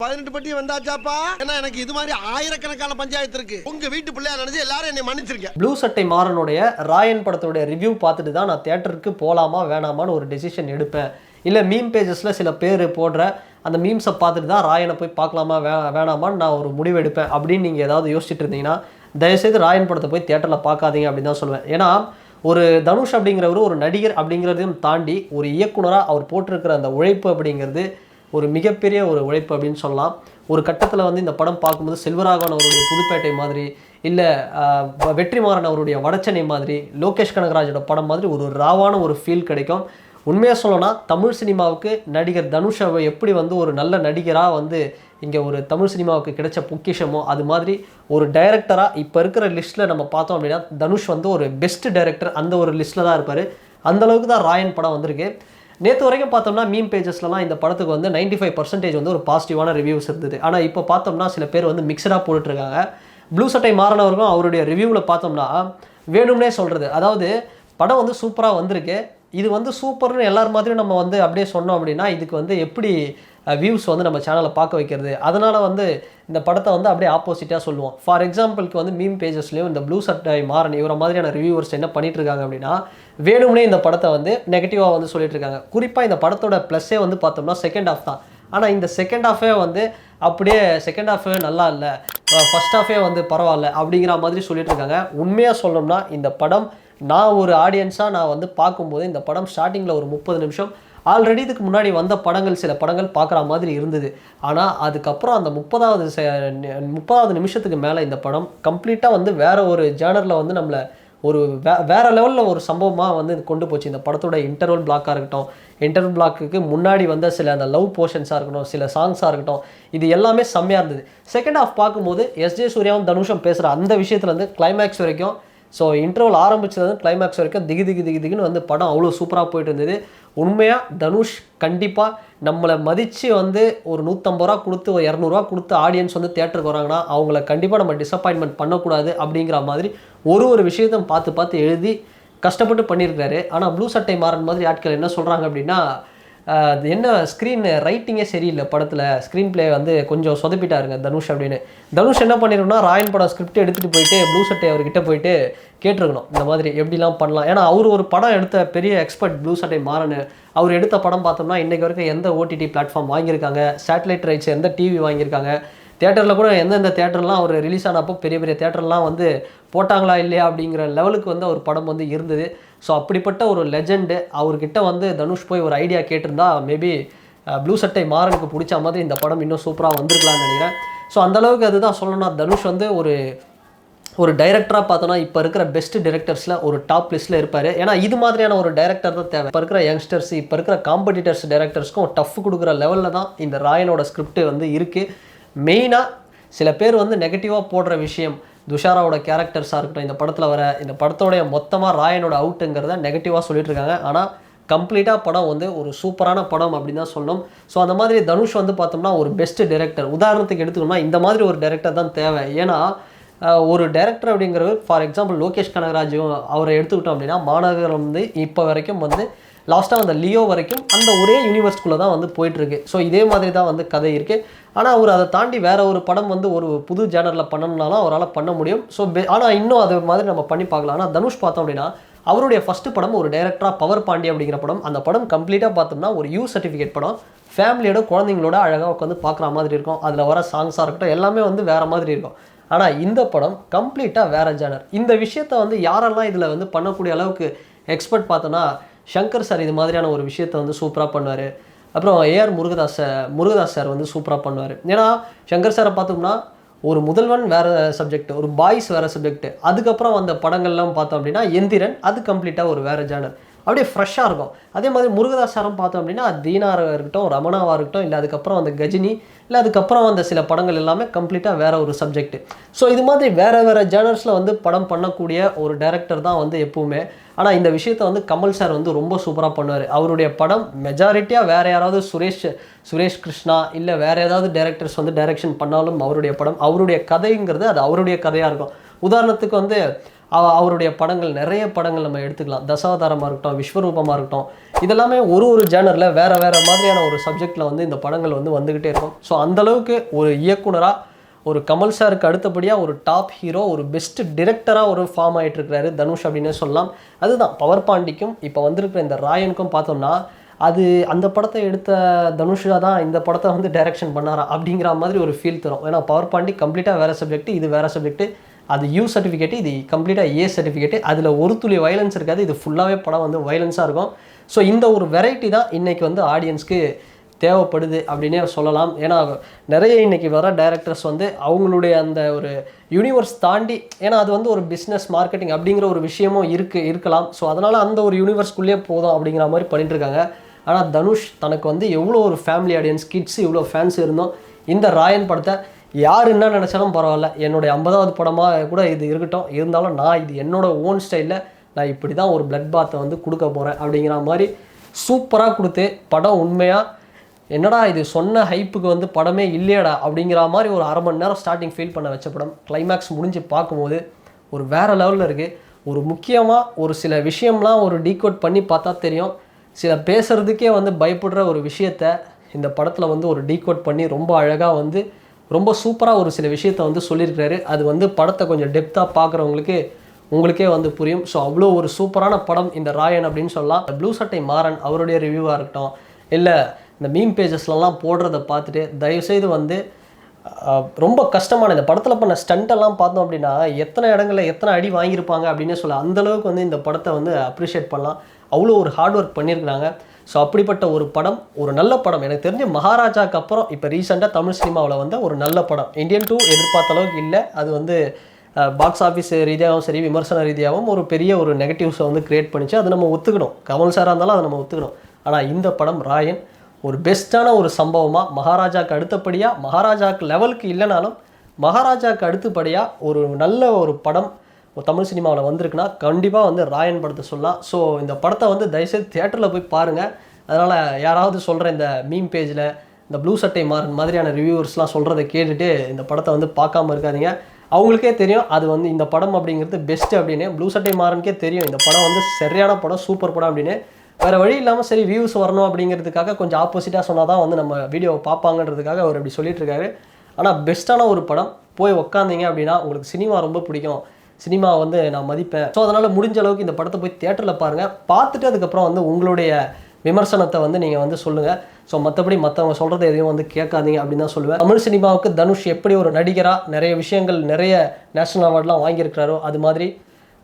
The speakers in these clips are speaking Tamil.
18 பட்டி வந்தாச்சாப்பா. ஏன்னா எனக்கு இது மாதிரி ஆயிரக்கணக்கான பஞ்சாயத்து இருக்கு. உங்க வீட்டு பிள்ளையா நினைச்சு எல்லாரும் என்னை மன்னிச்சிருங்க. ப்ளூ சட்டை மாறனுடைய ராயன் படத்தோடைய ரிவ்யூ பார்த்துட்டு தான் நான் தியேட்டருக்கு போகலாமா வேணாமான்னு ஒரு டெசிஷன் எடுப்பேன். இல்லை மீம் பேஜஸில் சில பேர் போடுற அந்த மீம்ஸை பார்த்துட்டு தான் ராயனை போய் பார்க்கலாமா வேணாமான்னு நான் ஒரு முடிவு எடுப்பேன் அப்படின்னு நீங்கள் ஏதாவது யோசிச்சுட்டு இருந்தீங்கன்னா தயவுசெய்து ராயன் படத்தை போய் தியேட்டரில் பார்க்காதீங்க அப்படின்னு தான் சொல்லுவேன். ஏன்னா ஒரு தனுஷ் அப்படிங்கிறவர் ஒரு நடிகர் அப்படிங்கிறதையும் தாண்டி ஒரு இயக்குனராக அவர் போட்டிருக்கிற அந்த உழைப்பு அப்படிங்கிறது ஒரு மிகப்பெரிய ஒரு உழைப்பு அப்படின்னு சொல்லலாம். ஒரு கட்டத்தில் வந்து இந்த படம் பார்க்கும்போது செல்வராகவன் அவருடைய புதுப்பேட்டை மாதிரி, இல்லை வெற்றிமாறன் அவருடைய வடச்சென்னை மாதிரி, லோகேஷ் கனகராஜோட படம் மாதிரி ஒரு ராவான ஒரு ஃபீல் கிடைக்கும். உண்மையாக சொல்லணும்னா தமிழ் சினிமாவுக்கு நடிகர் தனுஷை எப்படி வந்து ஒரு நல்ல நடிகராக வந்து இங்கே ஒரு தமிழ் சினிமாவுக்கு கிடைச்ச பொக்கிஷமோ அது மாதிரி ஒரு டைரக்டராக இப்போ இருக்கிற லிஸ்ட்டில் நம்ம பார்த்தோம் அப்படின்னா தனுஷ் வந்து ஒரு பெஸ்ட் டைரக்டர் அந்த ஒரு லிஸ்ட்டில் தான் இருப்பார். அந்தளவுக்கு தான் ராயன் படம் வந்திருக்கு. நேற்று வரைக்கும் பார்த்தோம்னா மீம் பேஜஸ்லாம் இந்த படத்துக்கு வந்து 95% வந்து ஒரு பாசிட்டிவான ரிவ்யூஸ் இருந்தது. ஆனால் இப்போ பார்த்தோம்னா சில பேர் வந்து மிக்சடாக போட்டுட்ருக்காங்க. ப்ளூ சட்டை மாறினவருக்கும் அவருடைய ரிவ்யூவில் பார்த்தோம்னா வேணும்னே சொல்கிறது, அதாவது படம் வந்து சூப்பராக வந்திருக்கு, இது வந்து சூப்பர்னு எல்லார் மாதிரியும் நம்ம வந்து அப்படியே சொன்னோம் அப்படின்னா இதுக்கு வந்து எப்படி வியூஸ் வந்து நம்ம சேனலை பார்க்க வைக்கிறது. அதனால் வந்து இந்த படத்தை வந்து அப்படியே ஆப்போசிட்டாக சொல்லுவோம். ஃபார் எக்ஸாம்பிளுக்கு வந்து மீம் பேஜஸ்லேயும் இந்த ப்ளூ சட்டை மாறன் இவரை மாதிரியான ரிவ்யூவர்ஸ் என்ன பண்ணிட்டு இருக்காங்க அப்படின்னா வேணும்னே இந்த படத்தை வந்து நெகட்டிவாக வந்து சொல்லிட்டு இருக்காங்க. குறிப்பாக இந்த படத்தோட ப்ளஸ்ஸே வந்து பார்த்தோம்னா செகண்ட் ஹாஃப் தான். ஆனால் இந்த செகண்ட் ஹாஃபே வந்து அப்படியே செகண்ட் ஹாஃபே நல்லா இல்லை, ஃபர்ஸ்ட் ஹாஃபே வந்து பரவாயில்ல அப்படிங்கிற மாதிரி சொல்லிட்டு இருக்காங்க. உண்மையாக சொல்லணும்னா இந்த படம் நான் ஒரு ஆடியன்ஸாக நான் வந்து பார்க்கும்போது இந்த படம் ஸ்டார்டிங்கில் ஒரு 30 நிமிஷம் ஆல்ரெடி இதுக்கு முன்னாடி வந்த படங்கள் சில படங்கள் பார்க்குற மாதிரி இருந்தது. ஆனால் அதுக்கப்புறம் அந்த 30வது நிமிஷத்துக்கு மேலே இந்த படம் கம்ப்ளீட்டாக வந்து வேறு ஒரு ஜேனரில் வந்து நம்மளை ஒரு வேறு லெவலில் ஒரு சம்பவமாக வந்து கொண்டு போச்சு. இந்த படத்தோட இன்டர்வல் பிளாக்காக இருக்கட்டும், இன்டர்வல் பிளாக்குக்கு முன்னாடி வந்த சில அந்த லவ் போர்ஷன்ஸாக இருக்கட்டும், சில சாங்ஸாக இருக்கட்டும், இது எல்லாமே செம்மையாக இருந்தது. செகண்ட் ஹாஃப் பார்க்கும்போது எஸ்ஜே சூர்யாவும் தனுஷும் பேசுகிற அந்த விஷயத்துலேருந்து கிளைமேக்ஸ் வரைக்கும், ஸோ இன்டர்வல் ஆரம்பிச்சதுலேருந்து கிளைமேக்ஸ் வரைக்கும் திகுன்னு வந்து படம் அவ்வளோ சூப்பராக போயிட்டு இருந்தது. உண்மையாக தனுஷ் கண்டிப்பாக நம்மளை மதித்து வந்து ஒரு 150 ரூபா கொடுத்து ஒரு 200 ரூபா கொடுத்து ஆடியன்ஸ் வந்து தியேட்டருக்கு வராங்கன்னா அவங்கள கண்டிப்பாக நம்ம டிசப்பாயின்மெண்ட் பண்ணக்கூடாது அப்படிங்கிற மாதிரி ஒரு விஷயத்தை பார்த்து எழுதி கஷ்டப்பட்டு பண்ணியிருக்காரு. ஆனால் ப்ளூ சட்டை மாறன் மாதிரி ஆட்கள் என்ன சொல்கிறாங்க அப்படின்னா என்ன ஸ்க்ரீன் ரைட்டிங்கே சரியில்லை, படத்தில் ஸ்க்ரீன் பிளே வந்து கொஞ்சம் சொதப்பிட்டாருங்க தனுஷ் அப்படின்னு. தனுஷ் என்ன பண்ணிருக்கணும்னா ராயன் படம் ஸ்கிரிப்ட் எடுத்துகிட்டு போயிட்டு ப்ளூ சட்டை அவர்கிட்ட போயிட்டு கேட்டிருக்கணும் இந்த மாதிரி எப்படிலாம் பண்ணலாம். ஏன்னா அவர் ஒரு படம் எடுத்த பெரிய எக்ஸ்பர்ட் ப்ளூ சட்டை மாறன். அவர் எடுத்த படம் பார்த்தோம்னா இன்றைக்கு வரைக்கும் எந்த ஓடிடி பிளாட்ஃபார்ம் வாங்கியிருக்காங்க, சேட்டலைட் ரைட்ஸ் எந்த டிவி வாங்கியிருக்காங்க, தியேட்டரில் கூட எந்தெந்த தேட்டர்லாம் அவர் ரிலீஸ் ஆனப்போ பெரிய தேட்டர்லாம் வந்து போட்டாங்களா இல்லையா அப்படிங்கிற லெவலுக்கு வந்து அவர் படம் வந்து இருந்தது. ஸோ அப்படிப்பட்ட ஒரு லெஜெண்டு அவர்கிட்ட வந்து தனுஷ் போய் ஒரு ஐடியா கேட்டிருந்தா மேபி ப்ளூ சட்டை மாறனுக்கு பிடிச்ச மாதிரி இந்த படம் இன்னும் சூப்பராக வந்திருக்கலாம்னு நினைக்கிறேன். ஸோ அந்தளவுக்கு அதுதான் சொல்லணும்னா தனுஷ் வந்து ஒரு டைரக்டராக பார்த்தோன்னா இப்போ இருக்கிற பெஸ்ட் டைரக்டர்ஸில் ஒரு டாப் லிஸ்ட்டில் இருப்பார். ஏன்னா இது மாதிரியான ஒரு டைரக்டர் தான் தேவை. இப்போ இருக்கிற யங்ஸ்டர்ஸ், இப்போ இருக்கிற காம்படிட்டர்ஸ் டைரக்டர்ஸ்க்கும் டஃப் கொடுக்குற லெவலில் தான் இந்த ராயனோட ஸ்கிரிப்ட் வந்து இருக்குது. மெயினாக சில பேர் வந்து நெகட்டிவாக போடுற விஷயம் துஷாராவோட கேரக்டர்ஸாக இருக்கட்டும், இந்த படத்தில் வர இந்த படத்தோடைய மொத்தமாக ராயனோட அவுட்டுங்கிறத நெகட்டிவாக சொல்லிட்டு இருக்காங்க. ஆனால் கம்ப்ளீட்டாக படம் வந்து ஒரு சூப்பரான படம் அப்படின்னு தான் சொல்லணும். ஸோ அந்த மாதிரி தனுஷ் வந்து பார்த்தோம்னா ஒரு பெஸ்ட் டைரக்டர். உதாரணத்துக்கு எடுத்துக்கணும்னா இந்த மாதிரி ஒரு டைரக்டர் தான் தேவை. ஏன்னா ஒரு டைரக்டர் அப்படிங்கிறது ஃபார் எக்ஸாம்பிள் லோகேஷ் கனகராஜும் அவரை எடுத்துக்கிட்டோம் அப்படின்னா மாநகரம் வந்து இப்போ வரைக்கும் வந்து லாஸ்ட்டாக அந்த லியோ வரைக்கும் அந்த ஒரே யூனிவர்ஸ்குள்ளே தான் வந்து போயிட்டுருக்கு. ஸோ இதே மாதிரி தான் வந்து கதை இருக்குது. ஆனால் அவர் அதை தாண்டி வேறு ஒரு படம் வந்து ஒரு புது ஜேனரில் பண்ணணும்னாலும் அவரால் பண்ண முடியும். ஸோ ஆனால் இன்னும் அது மாதிரி நம்ம பண்ணி பார்க்கலாம். ஆனால் தனுஷ் பார்த்தோம் அப்படின்னா அவருடைய ஃபஸ்ட்டு படம் ஒரு டைரக்டராக பவர் பாண்டி அப்படிங்கிற படம். அந்த படம் கம்ப்ளீட்டாக பார்த்தோம்னா ஒரு யூ சர்டிஃபிகேட் படம். ஃபேமிலியோட குழந்தைங்களோட அழகாக உட்காந்து பார்க்குற மாதிரி இருக்கும். அதில் வர சாங்ஸாக இருக்கட்டும் எல்லாமே வந்து வேறு மாதிரி இருக்கும். ஆனால் இந்த படம் கம்ப்ளீட்டாக வேறு ஜேனர். இந்த விஷயத்தை வந்து யாரெல்லாம் இதில் வந்து பண்ணக்கூடிய அளவுக்கு எக்ஸ்பர்ட் பார்த்தோன்னா சங்கர் சார் இது மாதிரியான ஒரு விஷயத்தை வந்து சூப்பராக பண்ணுவார். அப்புறம் ஏஆர் முருகதாஸ் சார் வந்து சூப்பராக பண்ணுவார். ஏன்னா சங்கர் சாரை பார்த்தோம்னா ஒரு முதல்வன் வேறு சப்ஜெக்ட், ஒரு பாய்ஸ் வேறு சப்ஜெக்ட், அதுக்கப்புறம் அந்த படங்கள்லாம் பார்த்தோம் அப்படின்னா எந்திரன் அது கம்ப்ளீட்டாக ஒரு வேறு ஜேனர், அப்படியே ஃப்ரெஷ்ஷாக இருக்கும். அதே மாதிரி முருகதாஸ் சாரம் பார்த்தோம் அப்படின்னா தீனாராக இருக்கட்டும், ரமணாவாக இருக்கட்டும், இல்லை அதுக்கப்புறம் அந்த கஜினி, இல்லை அதுக்கப்புறம் அந்த சில படங்கள் எல்லாமே கம்ப்ளீட்டாக வேறு ஒரு சப்ஜெக்ட். ஸோ இது மாதிரி வேறு ஜேனர்ஸில் வந்து படம் பண்ணக்கூடிய ஒரு டைரக்டர் தான் வந்து எப்பவுமே. ஆனால் இந்த விஷயத்தை வந்து கமல் சார் வந்து ரொம்ப சூப்பராக பண்ணுவார். அவருடைய படம் மெஜாரிட்டியாக வேறு யாராவது சுரேஷ் கிருஷ்ணா இல்லை வேறு ஏதாவது டைரக்டர்ஸ் வந்து டைரக்ஷன் பண்ணாலும் அவருடைய படம் அவருடைய கதைங்கிறது அது அவருடைய கதையாக இருக்கும். உதாரணத்துக்கு வந்து அவருடைய படங்கள் நிறைய படங்கள் நம்ம எடுத்துக்கலாம். தசாவதாரமாக இருக்கட்டும், விஸ்வரூபமாக இருக்கட்டும், இதெல்லாமே ஒரு ஜேனரில் வேறு மாதிரியான ஒரு சப்ஜெக்டில் வந்து இந்த படங்கள் வந்து வந்துக்கிட்டே இருக்கும். ஸோ அந்தளவுக்கு ஒரு இயக்குனராக ஒரு கமல் சாருக்கு அடுத்தபடியாக ஒரு டாப் ஹீரோ, ஒரு பெஸ்ட் டிரெக்டராக ஒரு ஃபார்ம் ஆகிட்டு இருக்கிறாரு தனுஷ் அப்படின்னே சொல்லலாம். அதுதான் பவர் பாண்டிக்கும் இப்போ வந்திருக்கிற இந்த ராயனுக்கும் பார்த்தோம்னா அது அந்த படத்தை எடுத்த தனுஷா தான் இந்த படத்தை வந்து டைரக்ஷன் பண்ணாரா அப்படிங்கிற மாதிரி ஒரு ஃபீல் தரும். ஏன்னா பவர் பாண்டி கம்ப்ளீட்டாக வேறு சப்ஜெக்ட், இது வேறு சப்ஜெக்ட். அது யூ சர்டிஃபிகேட்டு, இது கம்ப்ளீட்டாக ஏ சர்டிஃபிகேட்டு. அதில் ஒரு துளி வயலன்ஸ் இருக்காது, இது ஃபுல்லாகவே படம் வந்து வயலன்ஸாக இருக்கும். ஸோ இந்த ஒரு வெரைட்டி தான் இன்றைக்கி வந்து ஆடியன்ஸ்க்கு தேவைப்படுது அப்படின்னே சொல்லலாம். ஏன்னா நிறைய இன்றைக்கி வர டைரக்டர்ஸ் வந்து அவங்களுடைய அந்த ஒரு யூனிவர்ஸ் தாண்டி, ஏன்னா அது வந்து ஒரு பிஸ்னஸ் மார்க்கெட்டிங் அப்படிங்கிற ஒரு விஷயமும் இருக்கலாம். ஸோ அதனால் அந்த ஒரு யூனிவர்ஸ்குள்ளேயே போதும் அப்படிங்கிற மாதிரி பண்ணிட்டுருக்காங்க. ஆனால் தனுஷ் தனக்கு வந்து எவ்வளோ ஒரு ஃபேமிலி ஆடியன்ஸ், கிட்ஸ் இவ்வளோ ஃபேன்ஸ் இருந்தோம். இந்த ராயன் படத்தை யார் என்ன நினச்சாலும் பரவாயில்ல, என்னுடைய 50வது படமாக கூட இது இருக்கட்டும், இருந்தாலும் நான் இது என்னோடய ஓன் ஸ்டைலில் நான் இப்படி தான் ஒரு பிளட் பாத்தை வந்து கொடுக்க போகிறேன் அப்படிங்கிற மாதிரி சூப்பராக கொடுத்து படம் உண்மையாக என்னடா இது சொன்ன ஹைப்புக்கு வந்து படமே இல்லையடா அப்படிங்கிற மாதிரி ஒரு அரை மணி நேரம் ஸ்டார்டிங் ஃபீல் பண்ண வச்ச படம். கிளைமேக்ஸ் முடிஞ்சு பார்க்கும்போது ஒரு வேறு லெவலில் இருக்குது. ஒரு முக்கியமாக ஒரு சில விஷயம்லாம் ஒரு டீகோட் பண்ணி பார்த்தா தெரியும். சில பேசுகிறதுக்கே வந்து பயப்படுற ஒரு விஷயத்த இந்த படத்தில் வந்து ஒரு டீகோட் பண்ணி ரொம்ப அழகாக வந்து ரொம்ப சூப்பராக ஒரு சில விஷயத்தை வந்து சொல்லியிருக்கிறாரு. அது வந்து படத்தை கொஞ்சம் டெப்த்தாக பார்க்குறவங்களுக்கு உங்களுக்கே வந்து புரியும். ஸோ அவ்வளோ ஒரு சூப்பரான படம் இந்த ராயன் அப்படின்னு சொல்லலாம். ப்ளூ சட்டை மாறன் அவருடைய ரிவ்யூவாக இருக்கட்டும், இல்லை இந்த மீம் பேஜஸ்லலாம் போடுறத பார்த்துட்டு தயவுசெய்து வந்து ரொம்ப கஷ்டமான இந்த படத்தில் பண்ண ஸ்டண்ட்டெல்லாம் பார்த்தோம் அப்படின்னா எத்தனை இடங்களில் எத்தனை அடி வாங்கியிருப்பாங்க அப்படின்னே சொல்ல, அந்தளவுக்கு வந்து இந்த படத்தை வந்து அப்ரிஷியேட் பண்ணலாம். அவ்வளோ ஒரு ஹார்ட் ஒர்க் பண்ணியிருக்கிறாங்க. ஸோ அப்படிப்பட்ட ஒரு படம், ஒரு நல்ல படம். எனக்கு தெரிஞ்ச மகாராஜாவுக்கு அப்புறம் இப்போ ரீசெண்டாக தமிழ் சினிமாவில் வந்து ஒரு நல்ல படம். இந்தியன் 2 எதிர்பார்த்த அளவுக்கு இல்லை. அது வந்து பாக்ஸ் ஆஃபீஸ் ரீதியாகவும் சரி, விமர்சன ரீதியாகவும் ஒரு பெரிய ஒரு நெகட்டிவ்ஸை வந்து கிரியேட் பண்ணிச்சு. அது நம்ம ஒத்துக்கணும். கமல் சாராக இருந்தாலும் அதை நம்ம ஒத்துக்கணும். ஆனால் இந்த படம் ராயன் ஒரு பெஸ்ட்டான ஒரு சம்பவமாக, மகாராஜாவுக்கு அடுத்தபடியாக, மகாராஜாவுக்கு லெவலுக்கு இல்லைனாலும் மகாராஜாவுக்கு அடுத்தபடியாக ஒரு நல்ல ஒரு படம் தமிழ் சினிமாவில் வந்திருக்குன்னா கண்டிப்பாக வந்து ராயன் படத்தை சொல்லலாம். ஸோ இந்த படத்தை வந்து தயவுசெய்து தியேட்டரில் போய் பாருங்கள். அதனால் யாராவது சொல்கிற இந்த மீம் பேஜில் இந்த ப்ளூ சட்டை மாறன் மாதிரியான ரிவ்யூவர்ஸ்லாம் சொல்கிறத கேட்டுட்டு இந்த படத்தை வந்து பார்க்காம இருக்காதீங்க. அவங்களுக்கே தெரியும் அது வந்து இந்த படம் அப்படிங்கிறது பெஸ்ட்டு அப்படின்னு. ப்ளூ சட்டை மாறனுக்கே தெரியும் இந்த படம் வந்து சரியான படம், சூப்பர் படம் அப்படின்னு. வேறு வழி இல்லாமல் சரி வியூஸ் வரணும் அப்படிங்கிறதுக்காக கொஞ்சம் ஆப்போசிட்டாக சொன்னால் தான் வந்து நம்ம வீடியோவை பார்ப்பாங்கன்றதுக்காக அவர் அப்படி சொல்லிட்டு இருக்காரு. ஆனால் பெஸ்ட்டான ஒரு படம். போய் உக்காந்தீங்க அப்படின்னா உங்களுக்கு சினிமா ரொம்ப பிடிக்கும், சினிமா வந்து நான் மதிப்பேன். ஸோ அதனால் முடிஞ்ச அளவுக்கு இந்த படத்தை போய் தியேட்டரில் பாருங்கள். பார்த்துட்டு அதுக்கப்புறம் வந்து உங்களுடைய விமர்சனத்தை வந்து நீங்கள் வந்து சொல்லுங்கள். ஸோ மற்றபடி மற்றவங்க சொல்கிறத எதையும் வந்து கேட்காதீங்க அப்படின்னு தான் சொல்லுவேன். தமிழ் சினிமாவுக்கு தனுஷ் எப்படி ஒரு நடிகராக நிறைய விஷயங்கள், நிறைய நேஷனல் அவார்ட்லாம் வாங்கியிருக்கிறாரோ, அது மாதிரி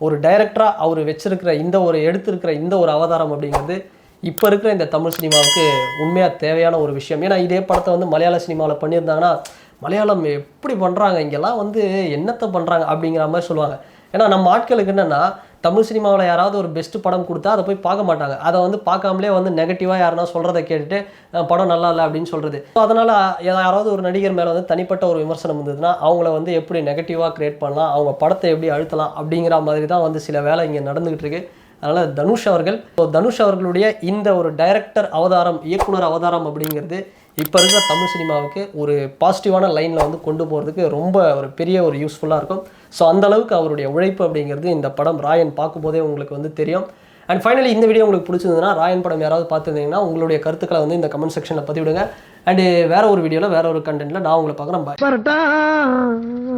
ஒரு டைரக்டராக அவர் வச்சிருக்கிற இந்த ஒரு எடுத்திருக்கிற இந்த ஒரு அவதாரம் அப்படிங்கிறது இப்போ இருக்கிற இந்த தமிழ் சினிமாவுக்கு உண்மையாக தேவையான ஒரு விஷயம். ஏன்னா இதே படத்தை வந்து மலையாள சினிமாவில் பண்ணியிருந்தாங்கன்னா மலையாளம் எப்படி பண்ணுறாங்க, இங்கெல்லாம் வந்து என்னத்தை பண்ணுறாங்க அப்படிங்கிற மாதிரி சொல்லுவாங்க. ஏன்னா நம்ம ஆட்களுக்கு என்னென்னா தமிழ் சினிமாவில் யாராவது ஒரு பெஸ்ட்டு படம் கொடுத்தா அதை போய் பார்க்க மாட்டாங்க. அதை வந்து பார்க்காமலே வந்து நெகட்டிவாக யாருன்னா சொல்கிறத கேட்டுட்டு படம் நல்லா இல்லை அப்படின்னு சொல்கிறது. ஸோ அதனால் யாராவது ஒரு நடிகர் மேலே வந்து தனிப்பட்ட ஒரு விமர்சனம் இருந்ததுன்னா அவங்கள வந்து எப்படி நெகட்டிவாக க்ரியேட் பண்ணலாம், அவங்க படத்தை எப்படி அழுத்தலாம் அப்படிங்கிற மாதிரி தான் வந்து சில வேலை இங்கே நடந்துகிட்டு இருக்கு. அதனால் தனுஷ் அவர்களுடைய இந்த ஒரு டைரக்டர் அவதாரம், இயக்குனர் அவதாரம் அப்படிங்கிறது இப்போ இருக்கிற தமிழ் சினிமாவுக்கு ஒரு பாசிட்டிவான லைனில் வந்து கொண்டு போகிறதுக்கு ரொம்ப ஒரு பெரிய ஒரு யூஸ்ஃபுல்லாக இருக்கும். ஸோ அந்தளவுக்கு அவருடைய உழைப்பு அப்படிங்கிறது இந்த படம் ராயன் பார்க்கும்போதே உங்களுக்கு வந்து தெரியும். அண்ட் ஃபைனலி இந்த வீடியோ உங்களுக்கு பிடிச்சிருந்ததுன்னா, ராயன் படம் யாராவது பார்த்துருந்தீங்கன்னா உங்களுடைய கருத்துக்களை வந்து இந்த கமெண்ட் செக்ஷனில் பதிவிடுங்க. அண்டு வேறு ஒரு வீடியோவில் வேறு ஒரு கண்டென்ட்டில் நான் உங்களை பார்க்குறேன். பாய்.